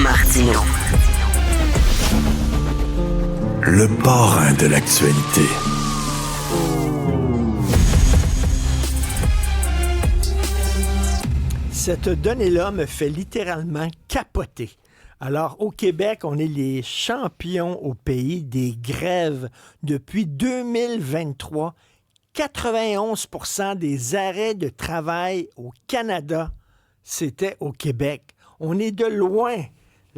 Martineau. Le parrain de l'actualité. Cette donnée-là me fait littéralement capoter. Alors, au Québec, on est les champions au pays des grèves. Depuis 2023, 91% des arrêts de travail au Canada, c'était au Québec. On est de loin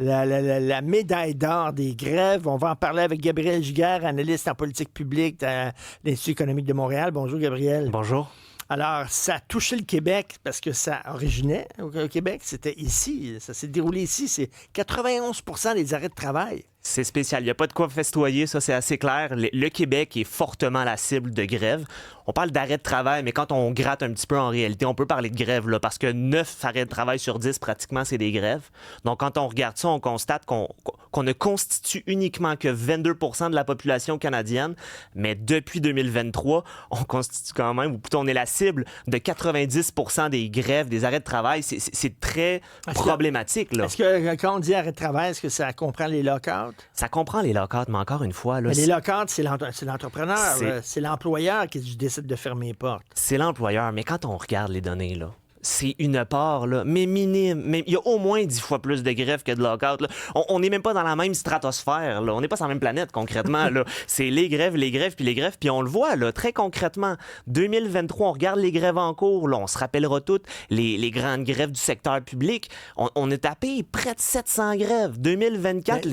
la médaille d'or des grèves. On va en parler avec Gabriel Giguère, analyste en politique publique à l'Institut économique de Montréal. Bonjour, Gabriel. Bonjour. Alors, ça a touché le Québec parce que ça originait au Québec. C'était ici. Ça s'est déroulé ici. C'est 91% des arrêts de travail. C'est spécial. Il n'y a pas de quoi festoyer, ça, c'est assez clair. Le Québec est fortement la cible de grève. On parle d'arrêt de travail, mais quand on gratte un petit peu en réalité, on peut parler de grève, là, parce que 9 arrêts de travail sur 10, pratiquement, c'est des grèves. Donc, quand on regarde ça, on constate qu'on ne constitue uniquement que 22% de la population canadienne, mais depuis 2023, on constitue quand même, ou plutôt on est la cible de 90% des grèves, des arrêts de travail. C'est très problématique, là. Est-ce que quand on dit arrêt de travail, est-ce que ça comprend les lock-outs? Ça comprend les lock-outs, mais encore une fois... Là, mais les lock-outs, c'est l'entrepreneur, c'est l'employeur qui décide de fermer les portes. C'est l'employeur, mais quand on regarde les données, là, c'est une part, là, mais minime. Mais il y a au moins 10 fois plus de grèves que de lock-out. On n'est même pas dans la même stratosphère. Là. On n'est pas sur la même planète, concrètement. Là. C'est les grèves, puis on le voit, là, très concrètement. 2023, on regarde les grèves en cours. Là, on se rappellera toutes les grandes grèves du secteur public. On a tapé près de 700 grèves. 2024,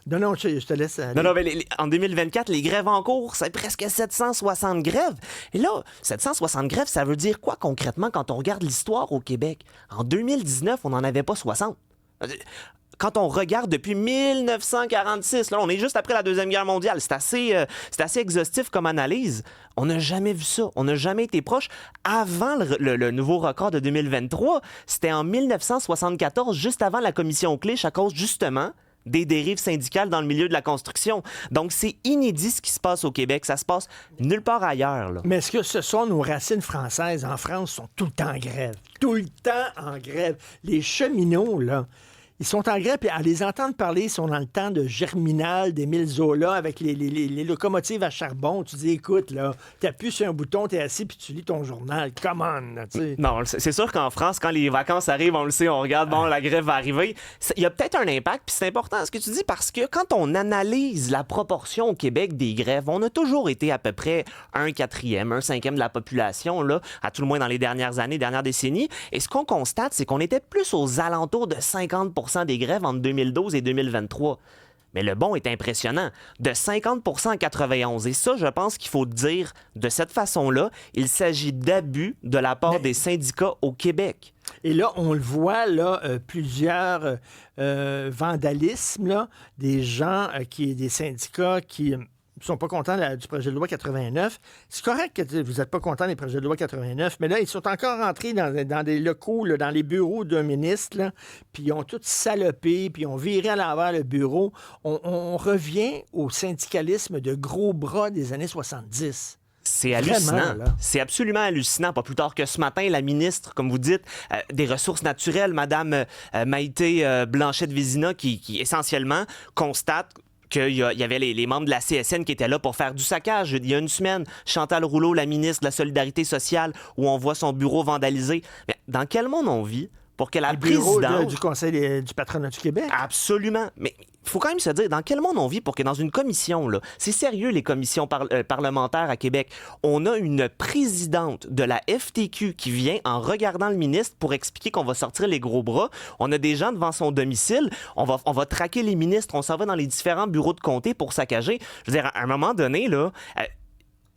Non, je te laisse aller. Non, mais en 2024, les grèves en cours, c'est presque 760 grèves. Et là, 760 grèves, ça veut dire quoi concrètement quand on regarde l'histoire au Québec? En 2019, on n'en avait pas 60. Quand on regarde depuis 1946, là, on est juste après la Deuxième Guerre mondiale, c'est assez exhaustif comme analyse. On n'a jamais vu ça. On n'a jamais été proche. Avant le nouveau record de 2023, c'était en 1974, juste avant la commission Clich, à cause justement des dérives syndicales dans le milieu de la construction. Donc, c'est inédit ce qui se passe au Québec. Ça se passe nulle part ailleurs, là. Mais est-ce que ce sont nos racines françaises? En France, sont tout le temps en grève. Tout le temps en grève. Les cheminots, là, ils sont en grève, puis à les entendre parler, ils sont dans le temps de Germinal, d'Émile Zola, avec les locomotives à charbon. Tu dis, écoute, là, t'appuies sur un bouton, t'es assis, puis tu lis ton journal. Come on, tu sais. Non, c'est sûr qu'en France, quand les vacances arrivent, on le sait, on regarde, bon, la grève va arriver. Il y a peut-être un impact, puis c'est important ce que tu dis, parce que quand on analyse la proportion au Québec des grèves, on a toujours été à peu près 1/4, 1/5 de la population, là, à tout le moins dans les dernières années, dernières décennies. Et ce qu'on constate, c'est qu'on était plus aux alentours de 50% des grèves entre 2012 et 2023. Mais le bond est impressionnant, de 50% à 91. Et ça, je pense qu'il faut dire de cette façon-là, il s'agit d'abus de la part des syndicats au Québec. Et là, on le voit, là, plusieurs vandalismes, là, des gens, des syndicats qui ne sont pas contents du projet de loi 89. C'est correct que vous n'êtes pas contents des projets de loi 89, mais là, ils sont encore rentrés dans des locaux, là, dans les bureaux d'un ministre, là, puis ils ont tout salopé, puis ils ont viré à l'envers le bureau. On revient au syndicalisme de gros bras des années 70. C'est hallucinant. Vraiment, là. C'est absolument hallucinant. Pas plus tard que ce matin, la ministre, comme vous dites, des Ressources naturelles, Mme Maïté Blanchette-Vézina, qui essentiellement constate qu'il y avait les membres de la CSN qui étaient là pour faire du saccage. Il y a une semaine, Chantal Rouleau, la ministre de la Solidarité sociale, où on voit son bureau vandalisé. Mais dans quel monde on vit pour que la présidente... du Conseil du patronat du Québec? Absolument. Mais il faut quand même se dire, dans quel monde on vit pour que dans une commission, là, c'est sérieux les commissions parlementaires à Québec, on a une présidente de la FTQ qui vient en regardant le ministre pour expliquer qu'on va sortir les gros bras. On a des gens devant son domicile, on va traquer les ministres, on s'en va dans les différents bureaux de comté pour saccager. Je veux dire, à un moment donné, là...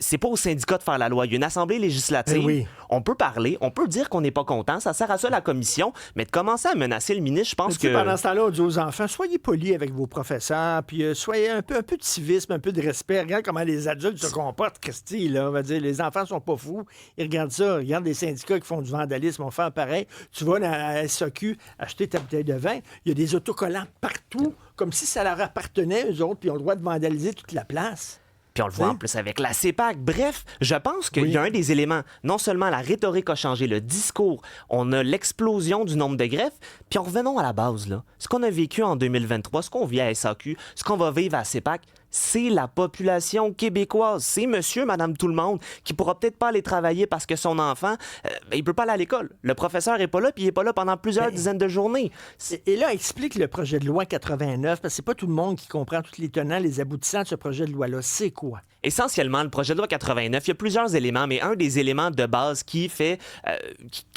c'est pas au syndicat de faire la loi. Il y a une assemblée législative. Oui. On peut parler, on peut dire qu'on n'est pas content. Ça sert à ça, la commission. Mais de commencer à menacer le ministre, je pense que... Pendant ce temps-là, on dit aux enfants, soyez polis avec vos professeurs, puis soyez un peu de civisme, un peu de respect. Regarde comment les adultes se comportent, Christy, là. On va dire, les enfants sont pas fous. Ils regardent ça. Regarde les syndicats qui font du vandalisme. On va faire pareil. Tu vas à la SAQ acheter ta bouteille de vin. Il y a des autocollants partout, comme si ça leur appartenait, eux autres, puis ils ont le droit de vandaliser toute la place. Puis on le voit en plus avec la CEPAC. Bref, je pense qu'il y a un des éléments. Non seulement la rhétorique a changé, le discours, on a l'explosion du nombre de greffes. Puis revenons à la base, là. Ce qu'on a vécu en 2023, ce qu'on vit à SAQ, ce qu'on va vivre à CEPAC, c'est la population québécoise. C'est monsieur, madame, tout le monde qui pourra peut-être pas aller travailler parce que son enfant, il peut pas aller à l'école. Le professeur est pas là, puis il est pas là pendant plusieurs dizaines de journées. Et là, explique le projet de loi 89, parce que c'est pas tout le monde qui comprend tous les tenants, les aboutissants de ce projet de loi-là. C'est quoi? Essentiellement, le projet de loi 89, il y a plusieurs éléments, mais un des éléments de base qui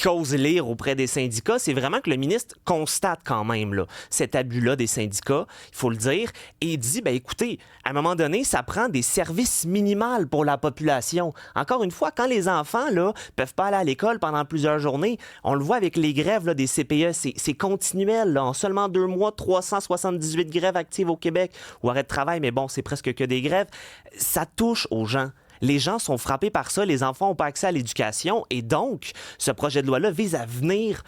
cause l'ire auprès des syndicats, c'est vraiment que le ministre constate quand même là, cet abus-là des syndicats, il faut le dire, et il dit, écoutez, à un moment donné, ça prend des services minimaux pour la population. Encore une fois, quand les enfants là peuvent pas aller à l'école pendant plusieurs journées, on le voit avec les grèves là, des CPE, c'est continuel. Là. En seulement 2 mois, 378 grèves actives au Québec, ou arrêt de travail, mais bon, c'est presque que des grèves. Ça touche aux gens. Les gens sont frappés par ça, les enfants n'ont pas accès à l'éducation, et donc, ce projet de loi-là vise à venir,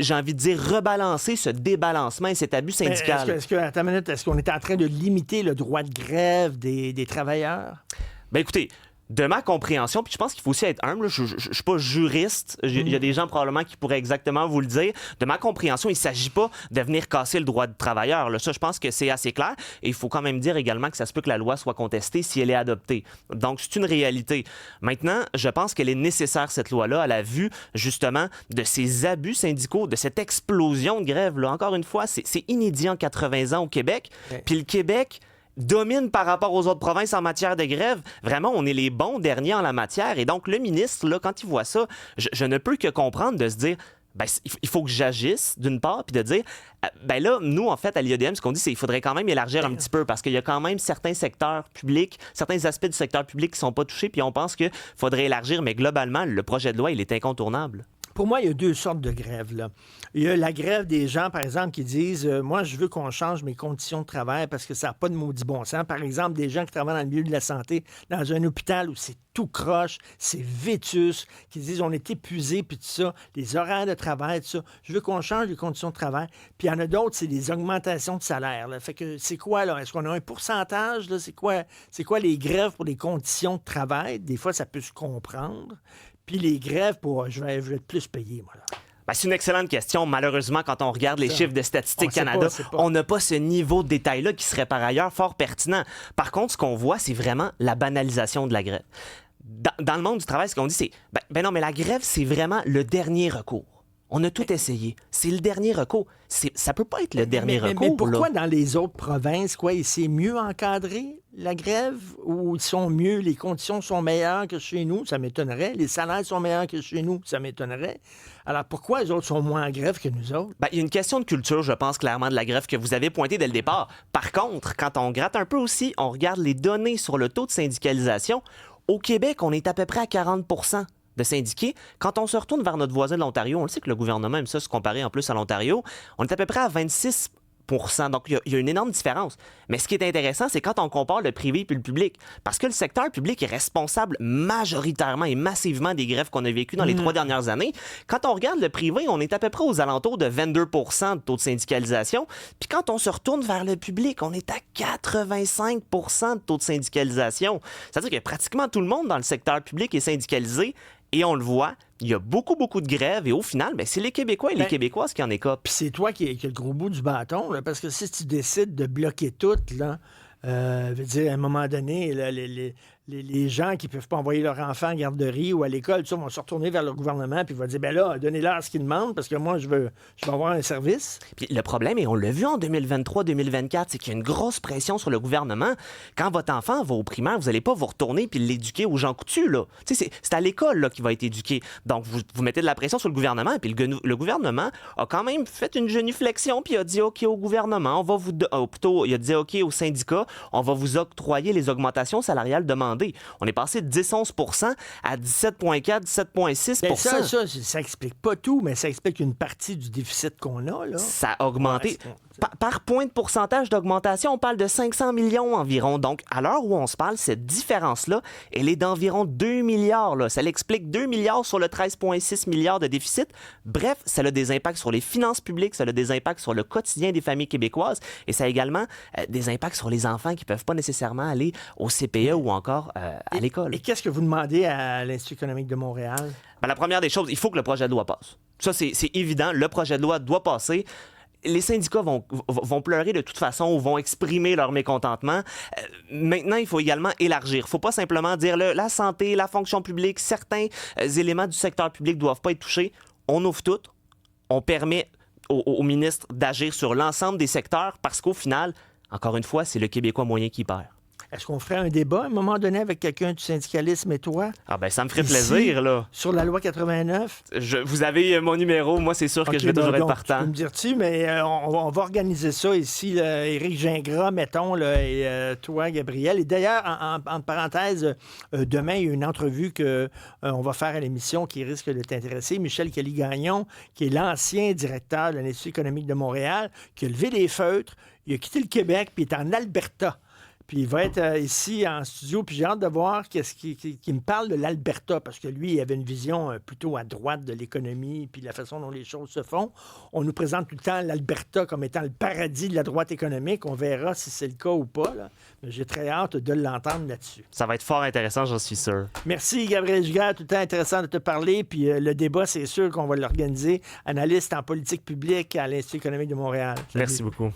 j'ai envie de dire, rebalancer ce débalancement et cet abus syndical. Attends une minute, est-ce qu'on est en train de limiter le droit de grève des travailleurs? Écoutez, de ma compréhension, puis je pense qu'il faut aussi être humble, je ne suis pas juriste, il y a des gens probablement qui pourraient exactement vous le dire. De ma compréhension, il ne s'agit pas de venir casser le droit de travailleur. Là. Ça, je pense que c'est assez clair. Et il faut quand même dire également que ça se peut que la loi soit contestée si elle est adoptée. Donc, c'est une réalité. Maintenant, je pense qu'elle est nécessaire, cette loi-là, à la vue, justement, de ces abus syndicaux, de cette explosion de grève. Là. Encore une fois, c'est inédit en 80 ans au Québec. Puis le Québec domine par rapport aux autres provinces en matière de grève. Vraiment, on est les bons derniers en la matière. Et donc, le ministre, là, quand il voit ça, je ne peux que comprendre de se dire, il faut que j'agisse, d'une part, puis de dire, là, nous, en fait, à l'IEDM, ce qu'on dit, c'est qu'il faudrait quand même élargir un petit peu, parce qu'il y a quand même certains secteurs publics, certains aspects du secteur public qui ne sont pas touchés, puis on pense qu'il faudrait élargir, mais globalement, le projet de loi, il est incontournable. Pour moi, il y a 2 sortes de grèves, là. Il y a la grève des gens, par exemple, qui disent moi, je veux qu'on change mes conditions de travail parce que ça n'a pas de maudit bon sens. Par exemple, des gens qui travaillent dans le milieu de la santé, dans un hôpital où c'est tout croche, c'est vétus, qui disent on est épuisé, puis tout ça, les horaires de travail, tout ça. Je veux qu'on change les conditions de travail. Puis il y en a d'autres, c'est des augmentations de salaire. Là. Fait que c'est quoi, là? Est-ce qu'on a un pourcentage? Là? C'est quoi les grèves pour les conditions de travail? Des fois, ça peut se comprendre. Puis les grèves pour je vais être plus payé, moi, là. C'est une excellente question. Malheureusement, quand on regarde les chiffres de Statistique Canada, on n'a pas ce niveau de détail-là qui serait par ailleurs fort pertinent. Par contre, ce qu'on voit, c'est vraiment la banalisation de la grève. Dans le monde du travail, ce qu'on dit, c'est non, mais la grève, c'est vraiment le dernier recours. On a tout essayé. C'est le dernier recours. Ça peut pas être le dernier recours. Mais pourquoi là? dans les autres provinces, c'est mieux encadré, la grève? Ou ils sont mieux, les conditions sont meilleures que chez nous? Ça m'étonnerait. Les salaires sont meilleurs que chez nous? Ça m'étonnerait. Alors pourquoi les autres sont moins en grève que nous autres? Il y a une question de culture, je pense, clairement, de la grève que vous avez pointée dès le départ. Par contre, quand on gratte un peu aussi, on regarde les données sur le taux de syndicalisation. Au Québec, on est à peu près à 40 % de syndiqués. Quand on se retourne vers notre voisin de l'Ontario, on le sait que le gouvernement aime ça se comparer en plus à l'Ontario, on est à peu près à 26 %. Donc, il y a une énorme différence. Mais ce qui est intéressant, c'est quand on compare le privé puis le public. Parce que le secteur public est responsable majoritairement et massivement des grèves qu'on a vécues dans les 3 dernières années. Quand on regarde le privé, on est à peu près aux alentours de 22 % de taux de syndicalisation. Puis quand on se retourne vers le public, on est à 85 % de taux de syndicalisation. C'est-à-dire que pratiquement tout le monde dans le secteur public est syndicalisé. Et on le voit, il y a beaucoup, beaucoup de grèves. Et au final, c'est les Québécois et les Québécoises qui en écopent. Puis c'est toi qui as le gros bout du bâton, là, parce que si tu décides de bloquer tout, là, veut dire, à un moment donné, là, les gens qui ne peuvent pas envoyer leur enfant à la garderie ou à l'école, vont se retourner vers le gouvernement puis vont dire, donnez-leur ce qu'ils demandent parce que moi, je veux avoir un service. Puis le problème, et on l'a vu en 2023-2024, c'est qu'il y a une grosse pression sur le gouvernement. Quand votre enfant va au primaire, vous n'allez pas vous retourner puis l'éduquer aux gens coutus, là. C'est à l'école là, qu'il va être éduqué. Donc, vous mettez de la pression sur le gouvernement, puis le gouvernement a quand même fait une génuflexion puis a dit OK au gouvernement, il a dit OK aux syndicats, on va vous octroyer les augmentations salariales demandées. attendez, on est passé de 10-11 à 17,4, 17,6 Ben ça explique pas tout, mais ça explique une partie du déficit qu'on a, là. Ça a augmenté. Ouais, Par point de pourcentage d'augmentation, on parle de 500 millions environ. Donc, à l'heure où on se parle, cette différence-là, elle est d'environ 2 milliards. Là. Ça l'explique 2 milliards sur le 13,6 milliards de déficit. Bref, ça a des impacts sur les finances publiques, ça a des impacts sur le quotidien des familles québécoises et ça a également des impacts sur les enfants qui ne peuvent pas nécessairement aller au CPE ou encore à l'école. Et qu'est-ce que vous demandez à l'Institut économique de Montréal? Ben, la première des choses, il faut que le projet de loi passe. Ça, c'est évident. Le projet de loi doit passer. Les syndicats vont pleurer de toute façon ou vont exprimer leur mécontentement. Maintenant, il faut également élargir. Il ne faut pas simplement dire la santé, la fonction publique, certains éléments du secteur public ne doivent pas être touchés. On ouvre tout. On permet au ministre d'agir sur l'ensemble des secteurs parce qu'au final, encore une fois, c'est le Québécois moyen qui perd. Est-ce qu'on ferait un débat à un moment donné avec quelqu'un du syndicalisme et toi? Ah ben ça me ferait Ici, plaisir, là. Sur la loi 89? Vous avez mon numéro. Moi, c'est sûr que je vais toujours être partant. Tu peux me dire-tu, mais on va organiser ça ici. Là, Éric Gingras, mettons, là, et toi, Gabriel. Et d'ailleurs, en parenthèse, demain, il y a une entrevue qu'on va faire à l'émission qui risque de t'intéresser. Michel Kelly-Gagnon, qui est l'ancien directeur de l'Institut économique de Montréal, qui a levé des feutres, il a quitté le Québec, puis il est en Alberta. Puis il va être ici en studio, puis j'ai hâte de voir qu'est-ce qui me parle de l'Alberta, parce que lui, il avait une vision plutôt à droite de l'économie, puis de la façon dont les choses se font. On nous présente tout le temps l'Alberta comme étant le paradis de la droite économique. On verra si c'est le cas ou pas, là. Mais j'ai très hâte de l'entendre là-dessus. Ça va être fort intéressant, j'en suis sûr. Merci, Gabriel Giguère. Tout le temps intéressant de te parler. Puis le débat, c'est sûr qu'on va l'organiser. Analyste en politique publique à l'Institut économique de Montréal. Salut. Merci beaucoup.